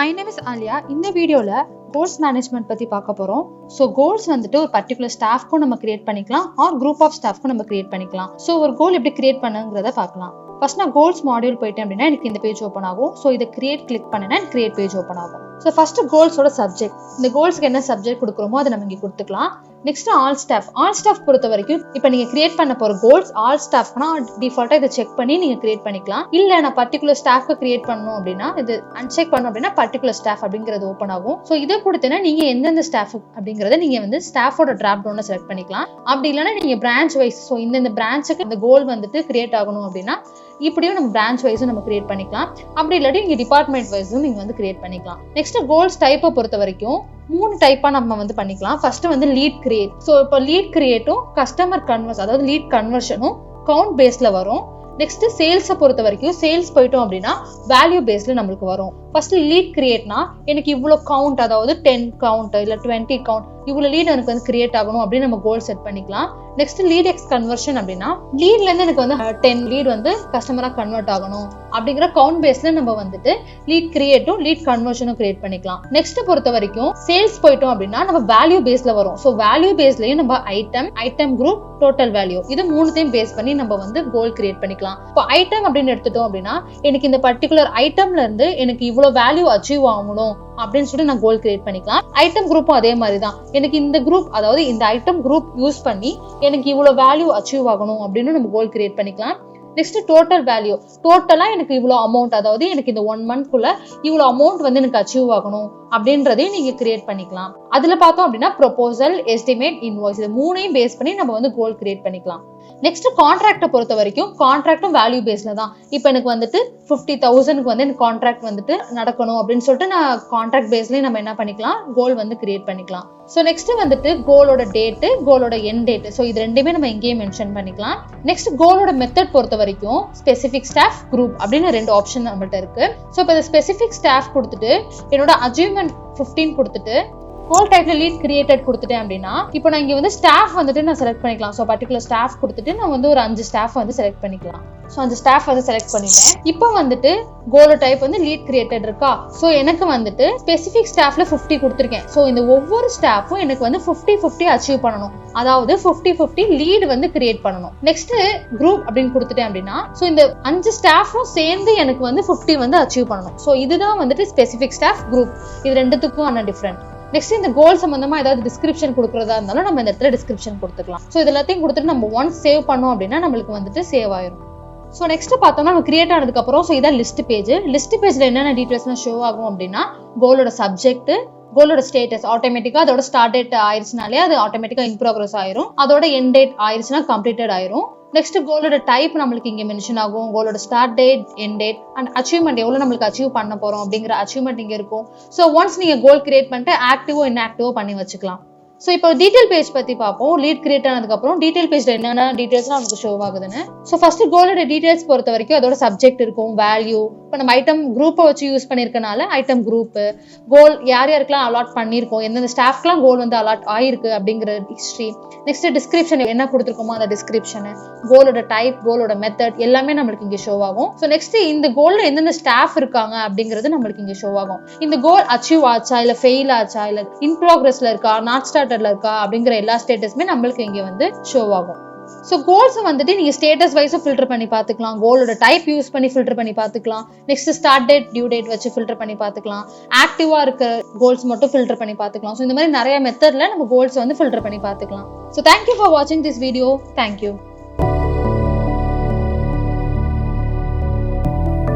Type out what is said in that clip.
My name is Alia. இந்த வீடியோல goals management பத்தி பார்க்க போறோம். ஸோ கோல்ஸ் வந்துட்டு ஒரு பர்டிகுலர் ஸ்டாஃப்க்கும் நம்ம கிரியேட் பண்ணிக்கலாம் ஆர் குரூப் ஆஃப் ஸ்டாஃப்க்கும் நம்ம கிரியேட் பண்ணிக்கலாம். ஸோ ஒரு கோல் எப்படி கிரியேட் பண்ணுங்கிறத பார்க்கலாம். ஃபர்ஸ்ட் நான் கோல்ஸ் மாடியூல் போயிட்டேன் அப்படின்னா எனக்கு இந்த பேஜ் ஓப்பன் ஆகும். ஸோ இதை கிளிக் பண்ணினா கிரியேட் பேஜ் ஓப்பன் ஆகும். ஸோ ஃபர்ஸ்ட் கோல்ஸோட சப்ஜெக்ட், இந்த கோல்ஸ்க்கு என்ன சப்ஜெக்ட் கொடுக்குறோமோ அதை நம்ம இங்கே கொடுத்துக்கலாம். நெக்ஸ்ட் ஆல் ஸ்டாஃப் பொறுத்த வரைக்கும் இப்போ நீங்க கிரியேட் பண்ண போற கோல்ஸ் ஆல் ஸ்டாஃப்னா டிஃபால்ட்டா இதை செக் பண்ணி நீங்க கிரியேட் பண்ணிக்கலாம். இல்ல நான் பர்டிகுலர் ஸ்டாஃப்க்கு கிரியேட் பண்ணணும் அப்படின்னா இது அன்செக் பண்ணணும் அப்படின்னா பர்டிகுலர் ஸ்டாஃப் அப்படிங்கிறது ஓப்பன் ஆகும். ஸோ இதை கொடுத்தேன்னா நீங்க எந்தெந்த ஸ்டாஃப் அப்படிங்கறத நீங்க வந்து ஸ்டாஃபோட டிராப் டவுன்ல செலக்ட் பண்ணிக்கலாம். அப்படி இல்லைன்னா நீங்க பிரான்ச் வைஸ், ஸோ இந்த பிரான்ச்சுக்கு இந்த கோல் வந்துட்டு கிரியேட் ஆகணும் அப்படின்னா இப்படியும் நம்ம பிரான்ச் வைஸும் நம்ம கிரியேட் பண்ணிக்கலாம். அப்படி இல்லாட்டி நீங்க டிபார்ட்மெண்ட் வைஸும் நீங்க வந்து கிரியேட் பண்ணிக்கலாம். நெக்ஸ்ட் கோல்ஸ் டைப்பை பொறுத்த வரைக்கும் 3 டைப்பா நம்ம வந்து பண்ணிக்கலாம். ஃபர்ஸ்ட் வந்து லீட் கிரியேட். ஸோ இப்போ லீட் கிரியேட்டும் கஸ்டமர் கன்வர்ஸ், அதாவது லீட் கன்வர்ஷனும் கவுண்ட் பேஸ்ல வரும். நெக்ஸ்ட் சேல்ஸை பொறுத்த வரைக்கும் சேல்ஸ் போயிட்டோம் அப்படின்னா வேல்யூ பேஸ்ல நம்மளுக்கு வரும். ஃபர்ஸ்ட் லீட் கிரியேட்னா எனக்கு இவ்வளோ கவுண்ட், அதாவது 10 கவுண்ட் இல்ல 20 கவுண்ட், இவ்வளவு லீட் எனக்கு வந்து கிரியேட் ஆகணும் அப்படின்னு நம்ம கோல் செட் பண்ணிக்கலாம். நெக்ஸ்ட் லீட் எக்ஸ் கன்வர்ஷன் அப்படின்னா லீட்ல இருந்து எனக்கு வந்து 10 லீட் வந்து கஸ்டமரா கன்வெர்ட் ஆகணும் அப்படிங்கிற கவுண்ட் பேஸ்ல நம்ம வந்துட்டு லீட் கிரியேட்டும் லீட் கன்வர்ஷனும் கிரியேட் பண்ணிக்கலாம். நெக்ஸ்ட் பொறுத்த வரைக்கும் சேல்ஸ் போயிட்டோம் அப்படின்னா நம்ம வேல்யூ பேஸ்ல வரும். ஸோ வேல்யூ பேஸ்லயும் நம்ம ஐட்டம் குரூப், டோட்டல் வேல்யூ, இது 3த்தையும் பேஸ் பண்ணி நம்ம வந்து கோல் கிரியேட் பண்ணிக்கலாம். இப்போ ஐட்டம் அப்படின்னு எடுத்துட்டோம் அப்படின்னா எனக்கு இந்த பர்டிகுலர் ஐட்டம்ல இருந்து எனக்கு இவ்வளவு வேல்யூ அச்சீவ் ஆகணும் அப்படின்னு சொல்லிட்டு நான் கோல் கிரியேட் பண்ணிக்கலாம். ஐட்டம் குரூப்பும் அதே மாதிரி தான், எனக்கு இந்த குரூப், அதாவது இந்த ஐட்டம் குரூப் யூஸ் பண்ணி எனக்கு இவ்வளவு வேல்யூ அச்சீவ் ஆகணும் அப்படின்னு நம்ம கோல் கிரியேட் பண்ணிக்கலாம். நெக்ஸ்ட் டோட்டல் வேல்யூ, டோட்டலா எனக்கு இவ்வளவு அமௌண்ட், அதாவது எனக்கு இந்த 1 மந்த்க்குள்ள இவ்வளவு அமௌண்ட் வந்து எனக்கு அச்சீவ் ஆகணும் அப்படின்றதையும் நீங்க கிரியேட் பண்ணிக்கலாம். அதுல பார்த்தோம் அப்படின்னா ப்ரொபோசல், எஸ்டிமேட், இன்வாய்ஸ், இது 3ஐயும் பேஸ் பண்ணி நம்ம வந்து கோல் கிரியேட் பண்ணிக்கலாம். நெக்ஸ்ட் கான்ட்ராக்டை பொறுத்த வரைக்கும் கான்ட்ராக்டும் வேல்யூ பேஸ்ல தான். இப்போ எனக்கு வந்துட்டு 50,000க்கு வந்து எனக்கு கான்ட்ராக்ட் வந்துட்டு நடக்கணும் அப்படின்னு சொல்லிட்டு நான் கான்ட்ராக்ட் பேஸ்லயே நம்ம என்ன பண்ணிக்கலாம், கோல் வந்து கிரியேட் பண்ணிக்கலாம். ஸோ நெக்ஸ்ட் வந்துட்டு கோலோட டேட்டு, கோலோட எண்ட் டேட், ஸோ இது ரெண்டுமே நம்ம இங்கேயே மென்ஷன் பண்ணிக்கலாம். நெக்ஸ்ட் கோலோட மெத்தட் பொறுத்த வரைக்கும் ஸ்பெசிபிக் ஸ்டாஃப், குரூப் அப்படின்னு 2 ஆப்ஷன் நம்மள்ட்ட இருக்கு. ஸோ இப்போ ஸ்பெசிபிக் ஸ்டாஃப் கொடுத்துட்டு என்னோட அச்சீவ்மெண்ட் 15 கொடுத்துட்டு கோல் டைப்ல லீட் கிரியேட்டட் கொடுத்துட்டேன் அப்படின்னா இப்போ நான் இங்க வந்து ஸ்டாஃப் வந்துட்டு நான் செலக்ட் பண்ணிக்கலாம். ஸோ பர்டிகுலர் ஸ்டாஃப் கொடுத்துட்டு நான் வந்து ஒரு 5 ஸ்டாஃப் வந்து செலக்ட் பண்ணிக்கலாம். ஸோ அந்த ஸ்டாஃப் வந்து செலக்ட் பண்ணிட்டேன். இப்போ வந்துட்டு கோல் டைப் வந்து லீட் கிரியேட்டட் இருக்கா. ஸோ எனக்கு வந்துட்டு ஸ்பெசிபிக் ஸ்டாஃப்ல 50 கொடுத்துருக்கேன். ஸோ இந்த ஒவ்வொரு ஸ்டாஃபும் எனக்கு வந்து 50-50 அச்சீவ் பண்ணணும், அதாவது 50-50 லீட் வந்து கிரியேட் பண்ணணும். நெக்ஸ்ட் குரூப் அப்படின்னு கொடுத்துட்டேன் அப்படின்னா ஸோ இந்த 5 ஸ்டாஃபும் சேர்ந்து எனக்கு வந்து 50 வந்து அச்சீவ் பண்ணணும். ஸோ இதுதான் வந்துட்டு ஸ்பெசிபிக் ஸ்டாஃப், குரூப், இது ரெண்டுத்துக்கும் ஆன டிஃபரெண்ட். நெக்ஸ்ட் இந்த கோல் சம்பந்தமா ஏதாவது டிஸ்கிரிப்ஷன் கொடுக்கறதா இருந்தாலும் நம்ம இந்த இடத்துல டிஸ்கிரிப்ஷன் கொடுத்துக்கலாம். ஸோ இது எல்லாத்தையும் கொடுத்துட்டு நம்ம ஒன்ஸ் சேவ் பண்ணோம் அப்படின்னா நம்மளுக்கு வந்துட்டு சேவ் ஆயிரும். ஸோ நெக்ஸ்ட் பார்த்தோம்னா நம்ம கிரியேட் ஆனதுக்கு அப்புறம் ஸோ இதான் லிஸ்ட் பேஜ். லிஸ்ட் பேஜ்ல என்னென்ன டீடைல்ஸ்லாம் ஷோ ஆகும் அப்படின்னா கோலோட சப்ஜெக்ட், கோலோட ஸ்டேட்டஸ், ஆட்டோமேட்டிக்கா அதோட ஸ்டார்ட் டேட் ஆயிருச்சுனாலே அது ஆட்டோமேட்டிக்கா இன் ப்ரோக்ரஸ் ஆயிரும். அதோட எண்ட் டேட் ஆயிருச்சுன்னா கம்ப்ளீட்டட் ஆயிரும். நெக்ஸ்ட் கோலோட டைப் நம்மளுக்கு இங்க மென்ஷன் ஆகும். கோலோட start date, end date and achievement, எவ்வளவு நம்மளுக்கு அச்சீவ் பண்ண போறோம் அப்படிங்கிற அச்சீவ்மெண்ட் இங்க இருக்கும். ஸோ ஒன்ஸ் நீங்க கோல் கிரியேட் பண்ணிட்டு ஆக்டிவோ இன்ஆக்டிவோ பண்ணி வச்சுக்கலாம். ஸோ இப்போ டீடைல் பேஜ் பத்தி பார்ப்போம். லீட் கிரியேட் ஆனதுக்கு அப்புறம் டீடைல் பேஜ்ல என்னென்ன டீடைல்ஸ் நமக்கு ஷோ ஆகுதுன்னு. ஸோ ஃபர்ஸ்ட் கோலோட டீடைல்ஸ் பொறுத்த வரைக்கும் அதோட சப்ஜெக்ட் இருக்கும், வேல்யூ, இப்போ நம்ம ஐட்டம் குரூப்பை வச்சு யூஸ் பண்ணிருக்கனால ஐட்டம் குரூப், கோல் யார் யாருக்கெல்லாம் அலாட் பண்ணியிருக்கோம், எந்தெந்த ஸ்டாஃப்க்குலாம் கோல் வந்து அலாட் ஆயிருக்கு அப்படிங்கிற ஹிஸ்ட்ரி. நெக்ஸ்ட் டிஸ்கிரிப்ஷன் என்ன கொடுத்துருக்கோமோ அந்த டிஸ்கிரிப்ஷன், கோலோட டைப், கோலோட மெத்தட் எல்லாமே நம்மளுக்கு இங்க ஷோ ஆகும். ஸோ நெக்ஸ்ட் இந்த கோல்ல எந்தெந்த ஸ்டாஃப் இருக்காங்க அப்படிங்கிறது நம்மளுக்கு இங்க ஷோ ஆகும். இந்த கோல் அச்சீவ் ஆச்சா இல்ல ஃபெயில் ஆச்சா இல்ல இன் ப்ராக்ரஸ்ல இருக்கா, நாட் ஸ்டார்டட்ல இருக்கா அப்படிங்கிற எல்லா ஸ்டேட்டஸுமே நம்மளுக்கு இங்க வந்து ஷோ ஆகும். ஸோ கோல்ஸ் வந்துட்டு நீங்க ஸ்டேட்டஸ் வைஸும் ஃபில்டர் பண்ணி பார்த்துக்கலாம், கோலோட டைப் யூஸ் பண்ணி ஃபில்டர் பண்ணி பார்த்துக்கலாம், next start date, due date வச்சு ஃபில்டர் பண்ணி பார்த்துக்கலாம், ஆக்டிவா இருக்க கோல்ஸ் மட்டும் ஃபில்டர் பண்ணி பார்த்துக்கலாம். ஸோ இந்த மாதிரி நிறைய மெத்தட்ல நம்ம கோல்ஸ் வந்து ஃபில்டர் பண்ணி பார்த்துக்கலாம். ஸோ தேங்க்யூ ஃபார் வாட்சிங் திஸ் வீடியோ. தேங்க்யூ.